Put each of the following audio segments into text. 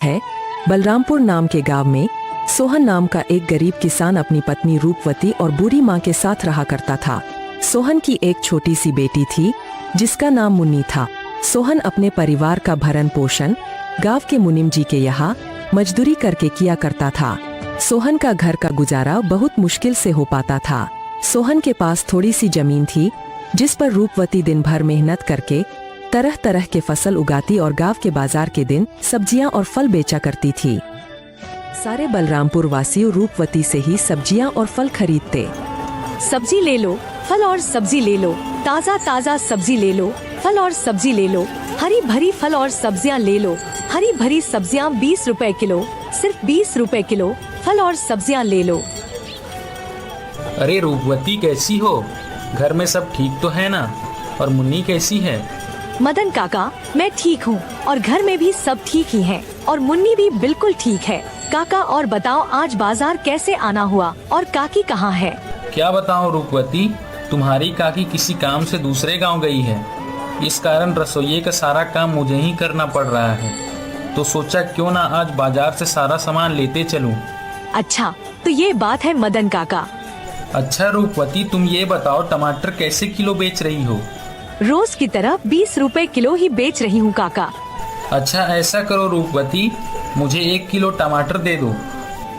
है। बलरामपुर नाम के गांव में सोहन नाम का एक गरीब किसान अपनी पत्नी रूपवती और बूढ़ी माँ के साथ रहा करता था। सोहन की एक छोटी सी बेटी थी जिसका नाम मुन्नी था। सोहन अपने परिवार का भरण पोषण गांव के मुनीम जी के यहाँ मजदूरी करके किया करता था। सोहन का घर का गुजारा बहुत मुश्किल से हो पाता था। सोहन के पास थोड़ी सी जमीन थी जिस पर रूपवती दिन भर मेहनत करके तरह तरह के फसल उगाती और गांव के बाजार के दिन सब्जियां और फल बेचा करती थी। सारे बलरामपुर वासी रूपवती से ही सब्जियां और फल खरीदते। सब्जी ले लो, फल और सब्जी ले लो, ताज़ा ताज़ा सब्जी ले लो, फल और सब्जी ले लो, हरी भरी फल और सब्जियां ले लो, हरी भरी सब्जियां 20 रुपए किलो, सिर्फ 20 रुपए किलो, फल और सब्जियां ले लो। अरे रूपवती कैसी हो? घर में सब ठीक तो है ना? और मुन्नी कैसी है? मदन काका, मैं ठीक हूँ और घर में भी सब ठीक ही हैं और मुन्नी भी बिल्कुल ठीक है। काका और बताओ आज बाजार कैसे आना हुआ और काकी कहाँ है? क्या बताऊं रूपवती, तुम्हारी काकी किसी काम से दूसरे गांव गई है। इस कारण रसोई का सारा काम मुझे ही करना पड़ रहा है। तो सोचा क्यों ना आज बाजार से सारा सामान लेते चलूं। अच्छा, तो ये बात है मदन काका। अच्छा रूपवती, तुम ये बताओ टमाटर कैसे किलो बेच रही हो? रोज की तरह 20 रुपए किलो ही बेच रही हूँ काका। अच्छा ऐसा करो रूपवती, मुझे 1 किलो टमाटर दे दो।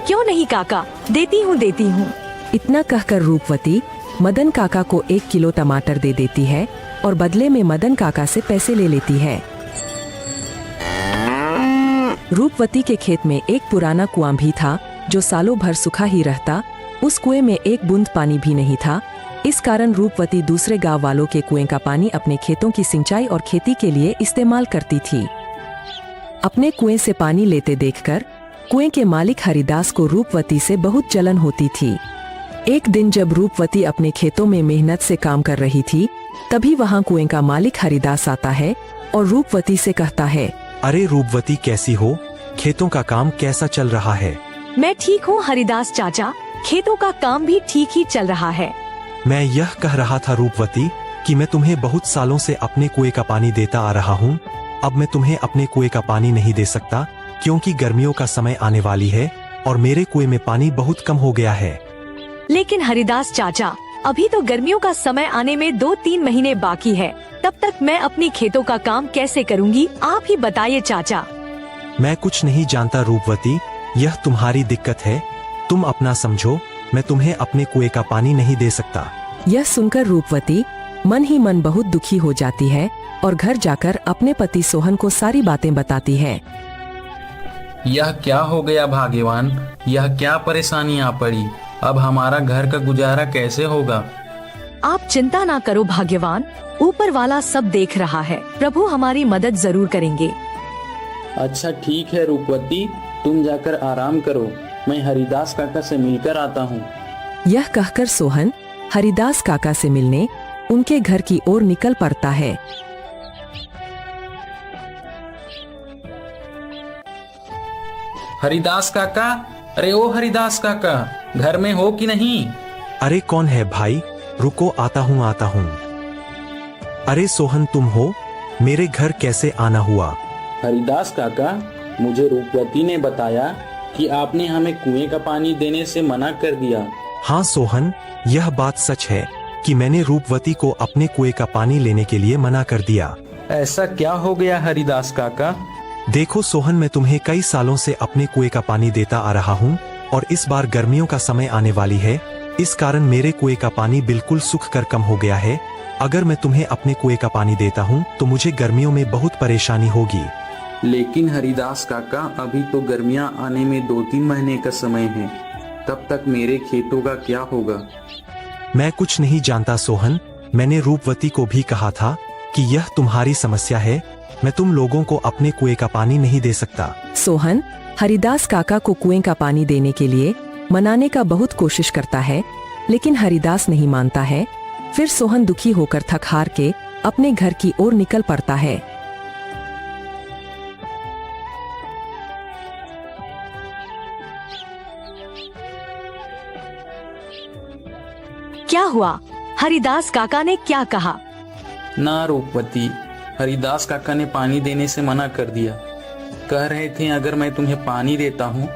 क्यों नहीं काका, देती हूँ। इतना कहकर रूपवती मदन काका को 1 किलो टमाटर दे देती है और बदले में मदन काका से पैसे ले लेती है। रूपवती के खेत में एक पुराना कुआं भी था जो सालों भर सूखा ही रहता। उस कुएं में एक बूंद पानी भी नहीं था। इस कारण रूपवती दूसरे गांव वालों के कुएं का पानी अपने खेतों की सिंचाई और खेती के लिए इस्तेमाल करती थी। अपने कुएं से पानी लेते देखकर कुएं के मालिक हरिदास को रूपवती से बहुत जलन होती थी। एक दिन जब रूपवती अपने खेतों में मेहनत से काम कर रही थी, तभी वहां कुएं का मालिक हरिदास आता है और रूपवती से कहता है, अरे रूपवती कैसी हो? खेतों का काम कैसा चल रहा है? मैं ठीक हूँ हरिदास चाचा, खेतों का काम भी ठीक ही चल रहा है। मैं यह कह रहा था रूपवती कि मैं तुम्हें बहुत सालों से अपने कुएं का पानी देता आ रहा हूँ। अब मैं तुम्हें अपने कुएं का पानी नहीं दे सकता क्योंकि गर्मियों का समय आने वाली है और मेरे कुएं में पानी बहुत कम हो गया है। लेकिन हरिदास चाचा, अभी तो गर्मियों का समय आने में 2-3 महीने बाकी है। तब तक मैं अपनी खेतों का काम कैसे करूँगी, आप ही बताइए चाचा। मैं कुछ नहीं जानता रूपवती, यह तुम्हारी दिक्कत है। तुम अपना समझो, मैं तुम्हें अपने कुएं का पानी नहीं दे सकता। यह सुनकर रूपवती मन ही मन बहुत दुखी हो जाती है और घर जाकर अपने पति सोहन को सारी बातें बताती है। यह क्या हो गया भाग्यवान, यह क्या परेशानी आ पड़ी? अब हमारा घर का गुजारा कैसे होगा? आप चिंता ना करो भाग्यवान, ऊपर वाला सब देख रहा है। प्रभु हमारी मदद जरूर करेंगे। अच्छा ठीक है रूपवती, तुम जाकर आराम करो, मैं हरिदास काका से मिलकर आता हूँ। यह कहकर सोहन हरिदास काका से मिलने उनके घर की ओर निकल पड़ता है। हरिदास काका, अरे ओ हरिदास काका, घर में हो कि नहीं? अरे कौन है भाई, रुको आता हूँ। अरे सोहन तुम हो? मेरे घर कैसे आना हुआ? हरिदास काका, मुझे रूपवती ने बताया कि आपने हमें कुएं का पानी देने से मना कर दिया। हाँ सोहन, यह बात सच है कि मैंने रूपवती को अपने कुएं का पानी लेने के लिए मना कर दिया। ऐसा क्या हो गया हरिदास काका? देखो सोहन, मैं तुम्हें कई सालों से अपने कुएं का पानी देता आ रहा हूँ और इस बार गर्मियों का समय आने वाली है। इस कारण मेरे कुएं का पानी बिल्कुल सूख कर कम हो गया है। अगर मैं तुम्हें अपने कुएं का पानी देता हूँ तो मुझे गर्मियों में बहुत परेशानी होगी। लेकिन हरिदास काका, अभी तो गर्मियां आने में 2-3 महीने का समय है, तब तक मेरे खेतों का क्या होगा? मैं कुछ नहीं जानता सोहन, मैंने रूपवती को भी कहा था कि यह तुम्हारी समस्या है। मैं तुम लोगों को अपने कुएं का पानी नहीं दे सकता। सोहन हरिदास काका को कुएं का पानी देने के लिए मनाने का बहुत कोशिश करता है, लेकिन हरिदास नहीं मानता है। फिर सोहन दुखी होकर थक हार के अपने घर की ओर निकल पड़ता है। क्या हुआ? हरिदास काका ने क्या कहा? ना रूपवती, हरिदास काका ने पानी देने से मना कर दिया। कह रहे थे अगर मैं तुम्हें पानी देता हूँ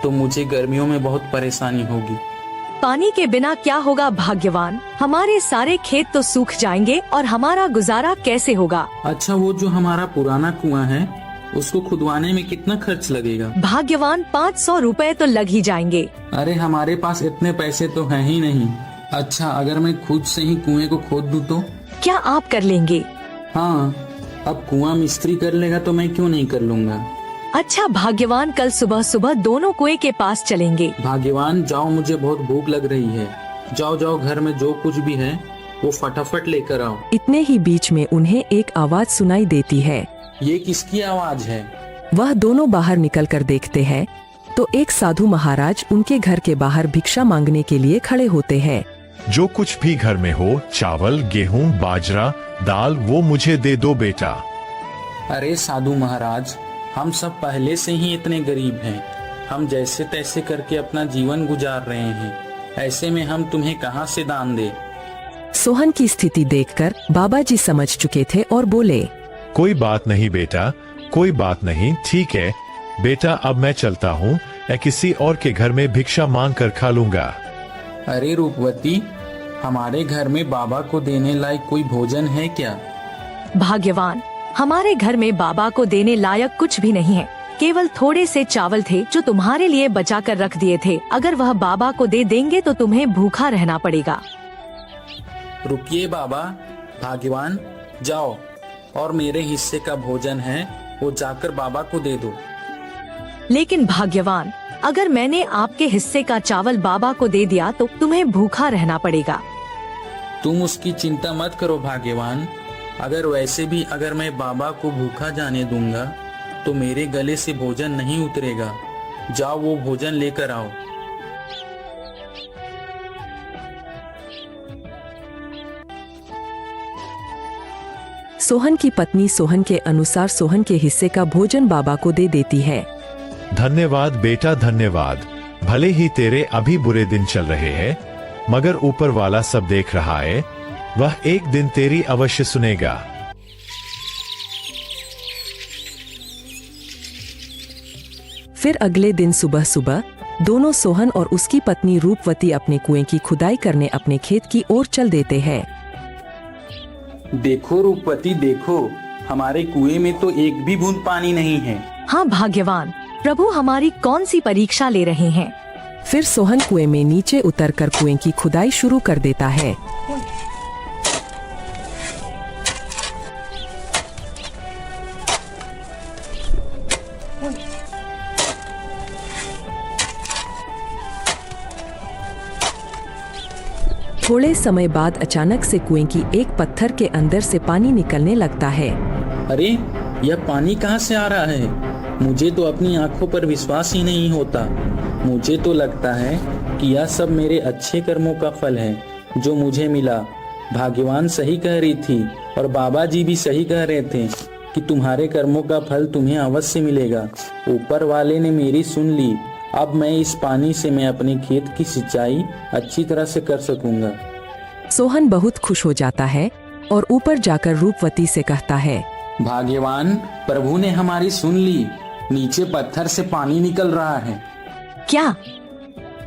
तो मुझे गर्मियों में बहुत परेशानी होगी। पानी के बिना क्या होगा भाग्यवान, हमारे सारे खेत तो सूख जाएंगे और हमारा गुजारा कैसे होगा। अच्छा, वो जो हमारा पुराना कुआं है उसको खुदवाने में कितना खर्च लगेगा? भाग्यवान 500 रुपए तो लग ही जाएंगे। अरे हमारे पास इतने पैसे तो हैं ही नहीं। अच्छा, अगर मैं खुद से ही कुएं को खोद दूं तो? क्या आप कर लेंगे? हाँ, अब कुआं मिस्त्री कर लेगा तो मैं क्यों नहीं कर लूंगा। अच्छा भाग्यवान, कल सुबह सुबह दोनों कुएं के पास चलेंगे। भाग्यवान जाओ, मुझे बहुत भूख लग रही है। जाओ जाओ, घर में जो कुछ भी है वो फटाफट लेकर आओ। इतने ही बीच में उन्हें एक आवाज सुनाई देती है। ये किसकी आवाज है? वह दोनों बाहर निकलकर देखते हैं तो एक साधु महाराज उनके घर के बाहर भिक्षा मांगने के लिए खड़े होते हैं। जो कुछ भी घर में हो, चावल, गेहूं, बाजरा, दाल, वो मुझे दे दो बेटा। अरे साधु महाराज, हम सब पहले से ही इतने गरीब हैं। हम जैसे तैसे करके अपना जीवन गुजार रहे हैं। ऐसे में हम तुम्हें कहां से दान दे। सोहन की स्थिति देखकर बाबा जी समझ चुके थे और बोले, कोई बात नहीं बेटा, कोई बात नहीं, ठीक है बेटा, अब मैं चलता हूँ। मैं किसी और के घर में भिक्षा मांग कर खा लूंगा। अरे रूपवती, हमारे घर में बाबा को देने लायक कोई भोजन है क्या? भाग्यवान, हमारे घर में बाबा को देने लायक कुछ भी नहीं है। केवल थोड़े से चावल थे जो तुम्हारे लिए बचा कर रख दिए थे। अगर वह बाबा को दे देंगे तो तुम्हें भूखा रहना पड़ेगा। रुकिए बाबा, भाग्यवान जाओ और मेरे हिस्से का भोजन है वो जाकर बाबा को दे दो। लेकिन भाग्यवान, अगर मैंने आपके हिस्से का चावल बाबा को दे दिया तो तुम्हें भूखा रहना पड़ेगा। तुम उसकी चिंता मत करो भाग्यवान। अगर वैसे भी अगर मैं बाबा को भूखा जाने दूंगा तो मेरे गले से भोजन नहीं उतरेगा। जाओ वो भोजन लेकर आओ। सोहन की पत्नी सोहन के अनुसार सोहन के हिस्से का भोजन बाबा को दे देती है। धन्यवाद बेटा, धन्यवाद। भले ही तेरे अभी बुरे दिन चल रहे हैं, मगर ऊपर वाला सब देख रहा है। वह एक दिन तेरी अवश्य सुनेगा। फिर अगले दिन सुबह सुबह दोनों सोहन और उसकी पत्नी रूपवती अपने कुएं की खुदाई करने अपने खेत की ओर चल देते हैं। देखो रूपवती, देखो हमारे कुएं में तो एक भी बूंद पानी नहीं है। हाँ भाग्यवान, प्रभु हमारी कौन सी परीक्षा ले रहे हैं। फिर सोहन कुएं में नीचे उतरकर कुएं की खुदाई शुरू कर देता है। थोड़े समय बाद अचानक से कुएं की एक पत्थर के अंदर से पानी निकलने लगता है। अरे यह पानी कहाँ से आ रहा है? मुझे तो अपनी आंखों पर विश्वास ही नहीं होता। मुझे तो लगता है कि यह सब मेरे अच्छे कर्मों का फल है जो मुझे मिला। भाग्यवान सही कह रही थी और बाबा जी भी सही कह रहे थे कि तुम्हारे कर्मों का फल तुम्हें अवश्य मिलेगा। ऊपर वाले ने मेरी सुन ली। अब मैं इस पानी से मैं अपने खेत की सिंचाई अच्छी तरह से कर सकूंगा। सोहन बहुत खुश हो जाता है और ऊपर जाकर रूपवती से कहता है, भाग्यवान, प्रभु ने हमारी सुन ली। नीचे पत्थर से पानी निकल रहा है। क्या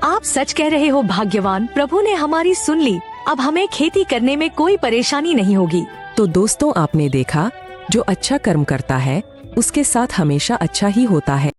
आप सच कह रहे हो भाग्यवान? प्रभु ने हमारी सुन ली। अब हमें खेती करने में कोई परेशानी नहीं होगी। तो दोस्तों, आपने देखा जो अच्छा कर्म करता है उसके साथ हमेशा अच्छा ही होता है।